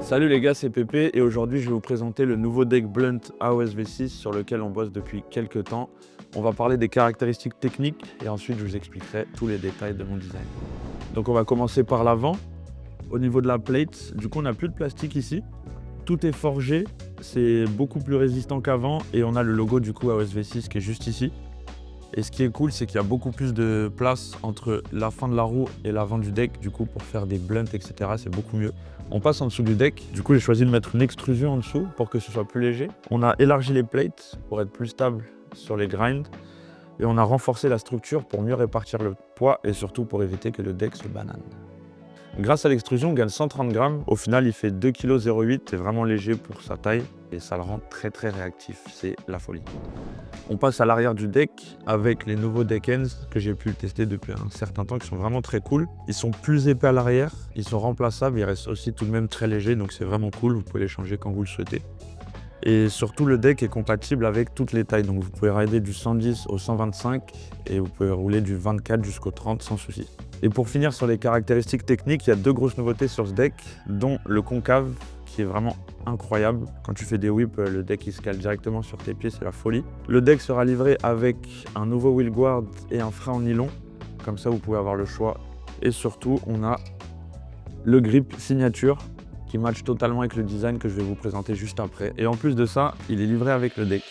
Salut les gars, c'est Pépé et aujourd'hui je vais vous présenter le nouveau deck Blunt AOS V6 sur lequel on bosse depuis quelques temps. On va parler des caractéristiques techniques et ensuite je vous expliquerai tous les détails de mon design. Donc on va commencer par l'avant. Au niveau de la plate, du coup on n'a plus de plastique ici. Tout est forgé, c'est beaucoup plus résistant qu'avant et on a le logo du coup AOS V6 qui est juste ici. Et ce qui est cool, c'est qu'il y a beaucoup plus de place entre la fin de la roue et l'avant du deck, du coup pour faire des blunts, etc. c'est beaucoup mieux. On passe en dessous du deck, du coup j'ai choisi de mettre une extrusion en dessous pour que ce soit plus léger. On a élargi les plates pour être plus stable sur les grinds. Et on a renforcé la structure pour mieux répartir le poids et surtout pour éviter que le deck se banane. Grâce à l'extrusion, on gagne 130 grammes. Au final, il fait 2,08 kg, c'est vraiment léger pour sa taille et ça le rend très réactif, c'est la folie. On passe à l'arrière du deck avec les nouveaux deck ends que j'ai pu tester depuis un certain temps, qui sont vraiment très cool. Ils sont plus épais à l'arrière, ils sont remplaçables, ils restent aussi tout de même très légers, donc c'est vraiment cool, vous pouvez les changer quand vous le souhaitez. Et surtout, le deck est compatible avec toutes les tailles, donc vous pouvez rider du 110 au 125 et vous pouvez rouler du 24 jusqu'au 30 sans souci. Et pour finir sur les caractéristiques techniques, il y a deux grosses nouveautés sur ce deck, dont le concave qui est vraiment incroyable. Quand tu fais des whips, le deck il se cale directement sur tes pieds, c'est la folie. Le deck sera livré avec un nouveau wheel guard et un frein en nylon, comme ça vous pouvez avoir le choix. Et surtout, on a le grip signature qui match totalement avec le design que je vais vous présenter juste après. Et en plus de ça, il est livré avec le deck.